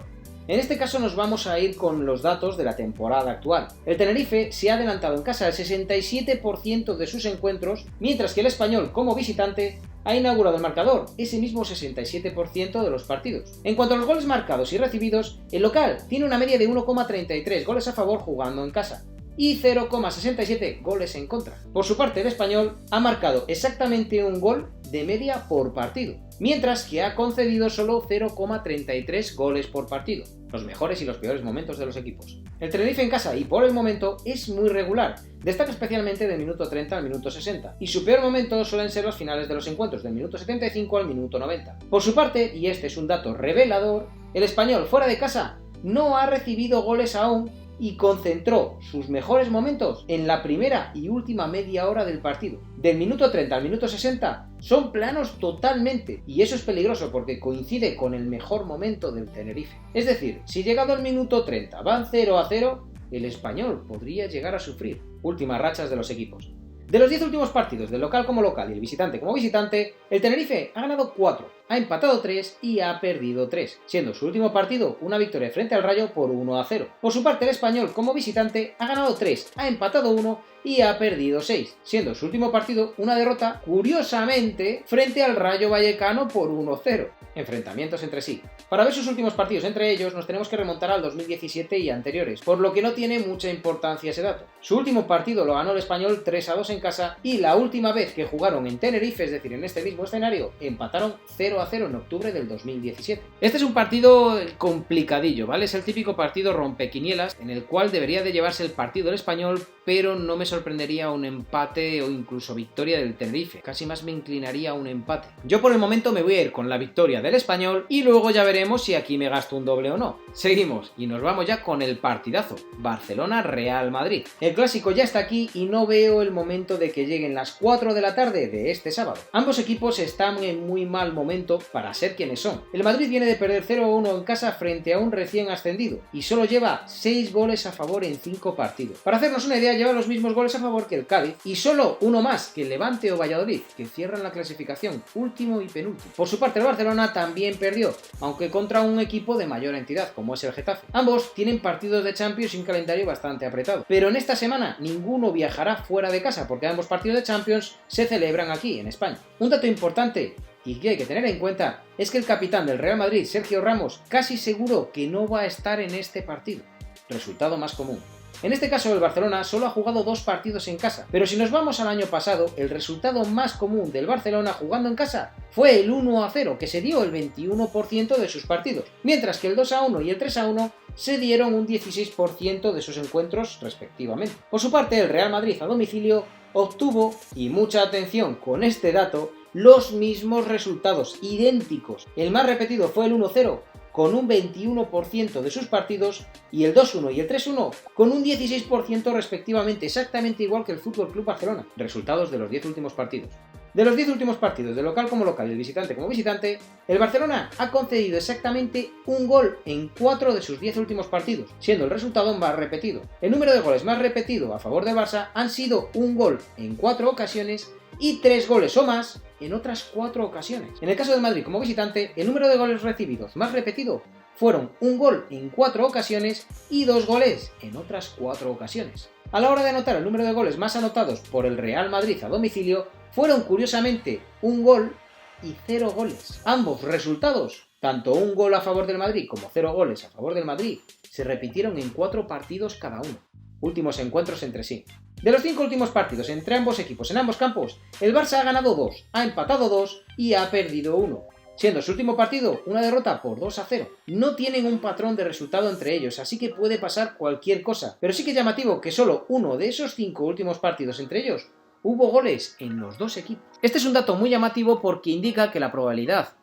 En este caso nos vamos a ir con los datos de la temporada actual. El Tenerife se ha adelantado en casa al 67% de sus encuentros, mientras que el Español, como visitante, ha inaugurado el marcador, ese mismo 67% de los partidos. En cuanto a los goles marcados y recibidos, el local tiene una media de 1,33 goles a favor jugando en casa y 0,67 goles en contra. Por su parte, el Español ha marcado exactamente un gol de media por partido, mientras que ha concedido solo 0,33 goles por partido, los mejores y los peores momentos de los equipos. El Tenerife en casa y por el momento es muy regular, destaca especialmente del minuto 30 al minuto 60, y su peor momento suelen ser los finales de los encuentros, del minuto 75 al minuto 90. Por su parte, y este es un dato revelador, el Español fuera de casa no ha recibido goles aún y concentró sus mejores momentos en la primera y última media hora del partido. Del minuto 30 al minuto 60 son planos totalmente, y eso es peligroso porque coincide con el mejor momento del Tenerife. Es decir, si llegado al minuto 30 van 0-0, el Español podría llegar a sufrir. Últimas rachas de los equipos. De los 10 últimos partidos del local como local y el visitante como visitante, el Tenerife ha ganado 4, ha empatado 3 y ha perdido 3, siendo su último partido una victoria frente al Rayo por 1-0. Por su parte, el Español como visitante ha ganado 3, ha empatado 1 y ha perdido 6, siendo su último partido una derrota, curiosamente, frente al Rayo Vallecano por 1-0. Enfrentamientos entre sí. Para ver sus últimos partidos entre ellos nos tenemos que remontar al 2017 y anteriores, por lo que no tiene mucha importancia ese dato. Su último partido lo ganó el Español 3-2 en casa y la última vez que jugaron en Tenerife, es decir, en este mismo escenario, empataron 0-0 en octubre del 2017. Este es un partido complicadillo, ¿vale? Es el típico partido rompequinielas en el cual debería de llevarse el partido el Español, pero no me sorprendería un empate o incluso victoria del Tenerife. Casi más me inclinaría a un empate. Yo por el momento me voy a ir con la victoria del Español y luego ya veremos si aquí me gasto un doble o no. Seguimos y nos vamos ya con el partidazo. Barcelona-Real Madrid. El clásico ya está aquí y no veo el momento de que lleguen las 4 de la tarde de este sábado. Ambos equipos están en muy mal momento para ser quienes son. El Madrid viene de perder 0-1 en casa frente a un recién ascendido y solo lleva 6 goles a favor en 5 partidos. Para hacernos una idea, lleva los mismos goles a favor que el Cádiz y solo uno más que el Levante o Valladolid, que cierran la clasificación, último y penúltimo. Por su parte el Barcelona también perdió, aunque contra un equipo de mayor entidad, como es el Getafe. Ambos tienen partidos de Champions y un calendario bastante apretado, pero en esta semana ninguno viajará fuera de casa, porque ambos partidos de Champions se celebran aquí, en España. Un dato importante y que hay que tener en cuenta es que el capitán del Real Madrid, Sergio Ramos, casi seguro que no va a estar en este partido. Resultado más común. En este caso el Barcelona solo ha jugado 2 partidos en casa, pero si nos vamos al año pasado, el resultado más común del Barcelona jugando en casa fue el 1-0, que se dio el 21% de sus partidos, mientras que el 2-1 y el 3-1 se dieron un 16% de sus encuentros respectivamente. Por su parte, el Real Madrid a domicilio obtuvo, y mucha atención con este dato, los mismos resultados, idénticos. El más repetido fue el 1-0, con un 21% de sus partidos, y el 2-1 y el 3-1 con un 16% respectivamente, exactamente igual que el FC Barcelona. Resultados de los 10 últimos partidos. De los 10 últimos partidos, de local como local y de visitante como visitante, el Barcelona ha concedido exactamente un gol en 4 de sus 10 últimos partidos, siendo el resultado más repetido. El número de goles más repetido a favor del Barça han sido un gol en 4 ocasiones y 3 goles o más en otras 4 ocasiones. En el caso del Madrid como visitante, el número de goles recibidos más repetido fueron un gol en 4 ocasiones y 2 goles en otras 4 ocasiones. A la hora de anotar el número de goles más anotados por el Real Madrid a domicilio, fueron curiosamente un gol y 0 goles. Ambos resultados, tanto un gol a favor del Madrid como 0 goles a favor del Madrid, se repitieron en 4 partidos cada uno. Últimos encuentros entre sí. De los 5 últimos partidos entre ambos equipos en ambos campos, el Barça ha ganado 2, ha empatado 2 y ha perdido 1. Siendo su último partido una derrota por 2-0. No tienen un patrón de resultado entre ellos, así que puede pasar cualquier cosa. Pero sí que es llamativo que solo uno de esos 5 últimos partidos entre ellos hubo goles en los 2 equipos. Este es un dato muy llamativo porque indica que la probabilidad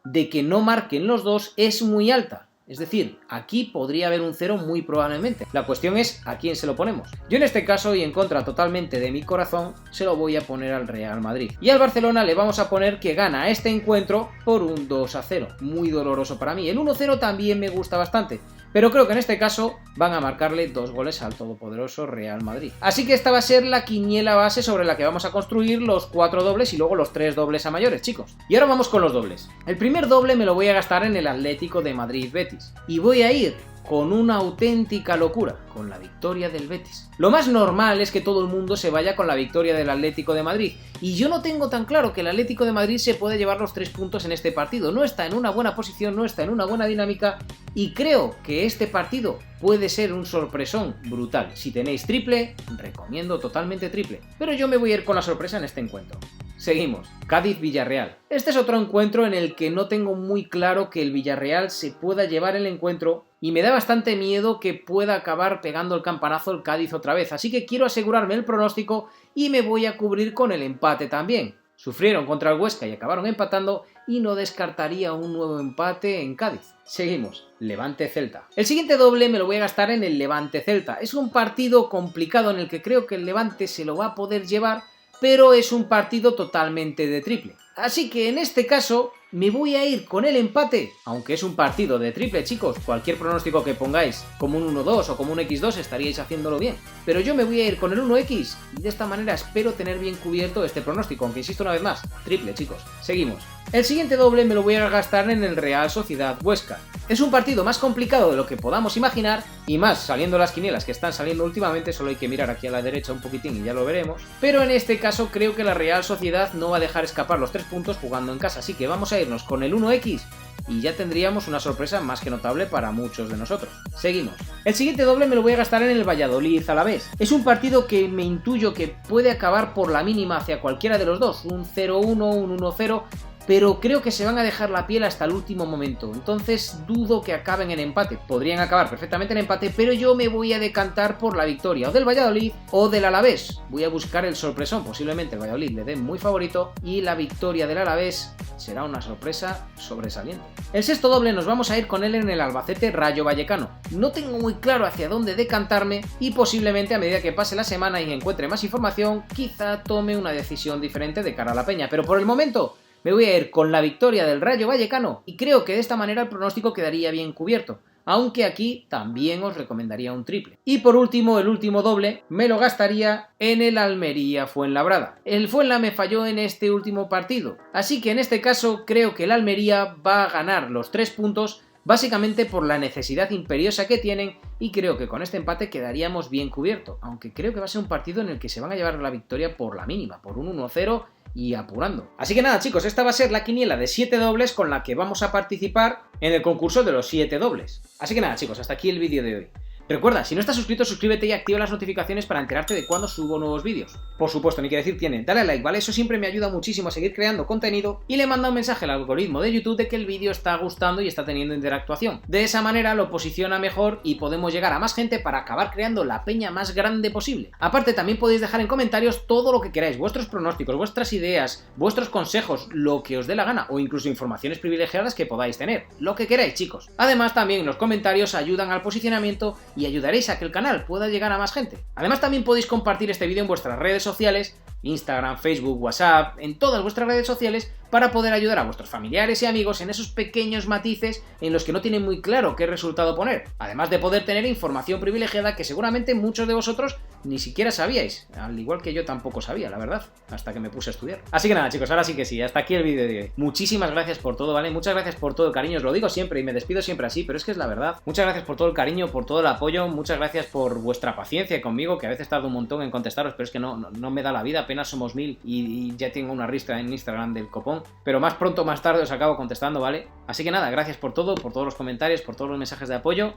de que no marquen los dos es muy alta. Es decir, aquí podría haber un 0 muy probablemente. La cuestión es a quién se lo ponemos. Yo en este caso, y en contra totalmente de mi corazón, se lo voy a poner al Real Madrid. Y al Barcelona le vamos a poner que gana este encuentro por un 2-0. Muy doloroso para mí. El 1-0 también me gusta bastante, pero creo que en este caso van a marcarle 2 goles al todopoderoso Real Madrid. Así que esta va a ser la quiniela base sobre la que vamos a construir los 4 dobles y luego los 3 dobles a mayores, chicos. Y ahora vamos con los dobles. El primer doble me lo voy a gastar en el Atlético de Madrid-Betis. Y voy a ir con una auténtica locura, con la victoria del Betis. Lo más normal es que todo el mundo se vaya con la victoria del Atlético de Madrid, y yo no tengo tan claro que el Atlético de Madrid se puede llevar los 3 puntos en este partido. No está en una buena posición, no está en una buena dinámica, y creo que este partido puede ser un sorpresón brutal. Si tenéis triple, recomiendo totalmente triple, pero yo me voy a ir con la sorpresa en este encuentro. Seguimos, Cádiz-Villarreal. Este es otro encuentro en el que no tengo muy claro que el Villarreal se pueda llevar el encuentro y me da bastante miedo que pueda acabar pegando el campanazo el Cádiz otra vez, así que quiero asegurarme el pronóstico y me voy a cubrir con el empate también. Sufrieron contra el Huesca y acabaron empatando y no descartaría un nuevo empate en Cádiz. Seguimos, Levante-Celta. El siguiente doble me lo voy a gastar en el Levante-Celta. Es un partido complicado en el que creo que el Levante se lo va a poder llevar, pero es un partido totalmente de triple. Así que en este caso me voy a ir con el empate, aunque es un partido de triple, chicos. Cualquier pronóstico que pongáis, como un 1-2 o como un X2, estaríais haciéndolo bien. Pero yo me voy a ir con el 1X y de esta manera espero tener bien cubierto este pronóstico, aunque insisto una vez más, triple, chicos. Seguimos. El siguiente doble me lo voy a gastar en el Real Sociedad Huesca. Es un partido más complicado de lo que podamos imaginar, y más saliendo las quinielas que están saliendo últimamente, solo hay que mirar aquí a la derecha un poquitín y ya lo veremos. Pero en este caso creo que la Real Sociedad no va a dejar escapar los 3 puntos jugando en casa, así que vamos a irnos con el 1X y ya tendríamos una sorpresa más que notable para muchos de nosotros. Seguimos. El siguiente doble me lo voy a gastar en el Valladolid-Alavés. Es un partido que me intuyo que puede acabar por la mínima hacia cualquiera de los dos, un 0-1, un 1-0, pero creo que se van a dejar la piel hasta el último momento, entonces dudo que acaben en empate. Podrían acabar perfectamente en empate, pero yo me voy a decantar por la victoria o del Valladolid o del Alavés. Voy a buscar el sorpresón, posiblemente el Valladolid le dé muy favorito y la victoria del Alavés será una sorpresa sobresaliente. El sexto doble nos vamos a ir con él en el Albacete Rayo Vallecano. No tengo muy claro hacia dónde decantarme y posiblemente a medida que pase la semana y encuentre más información, quizá tome una decisión diferente de cara a la peña, pero por el momento me voy a ir con la victoria del Rayo Vallecano y creo que de esta manera el pronóstico quedaría bien cubierto. aunque aquí también os recomendaría un triple. Y por último, el último doble me lo gastaría en el Almería-Fuenlabrada. El Fuenla me falló en este último partido, así que en este caso creo que el Almería va a ganar los 3 puntos, básicamente por la necesidad imperiosa que tienen, y creo que con este empate quedaríamos bien cubierto, aunque creo que va a ser un partido en el que se van a llevar la victoria por la mínima, por un 1-0 y apurando. Así que nada, chicos, esta va a ser la quiniela de 7 dobles con la que vamos a participar en el concurso de los 7 dobles. Así que nada, chicos, hasta aquí el vídeo de hoy. Recuerda, si no estás suscrito, suscríbete y activa las notificaciones para enterarte de cuando subo nuevos vídeos. Por supuesto, ni que decir tiene, dale a like, ¿vale? Eso siempre me ayuda muchísimo a seguir creando contenido y le manda un mensaje al algoritmo de YouTube de que el vídeo está gustando y está teniendo interactuación. De esa manera lo posiciona mejor y podemos llegar a más gente para acabar creando la peña más grande posible. Aparte, también podéis dejar en comentarios todo lo que queráis, vuestros pronósticos, vuestras ideas, vuestros consejos, lo que os dé la gana, o incluso informaciones privilegiadas que podáis tener, lo que queráis, chicos. Además, también los comentarios ayudan al posicionamiento y ayudaréis a que el canal pueda llegar a más gente. Además, también podéis compartir este vídeo en vuestras redes sociales, Instagram, Facebook, WhatsApp, en todas vuestras redes sociales, para poder ayudar a vuestros familiares y amigos en esos pequeños matices en los que no tienen muy claro qué resultado poner, además de poder tener información privilegiada que seguramente muchos de vosotros ni siquiera sabíais, al igual que yo tampoco sabía, la verdad, hasta que me puse a estudiar. Así que nada, chicos, ahora sí que sí, hasta aquí el vídeo de hoy. Muchísimas gracias por todo, ¿vale? Muchas gracias por todo el cariño, os lo digo siempre y me despido siempre así, pero es que es la verdad. Muchas gracias por todo el cariño, por todo el apoyo, muchas gracias por vuestra paciencia conmigo, que a veces tardo un montón en contestaros, pero es que no me da la vida, apenas somos 1000 y ya tengo una ristra en Instagram del copón, pero más pronto o más tarde os acabo contestando, ¿vale? Así que nada, gracias por todo, por todos los comentarios, por todos los mensajes de apoyo,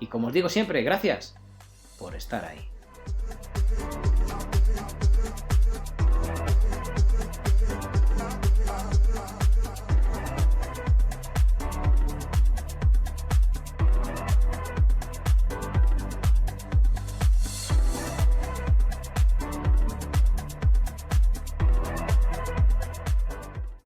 y como os digo siempre, gracias por estar ahí.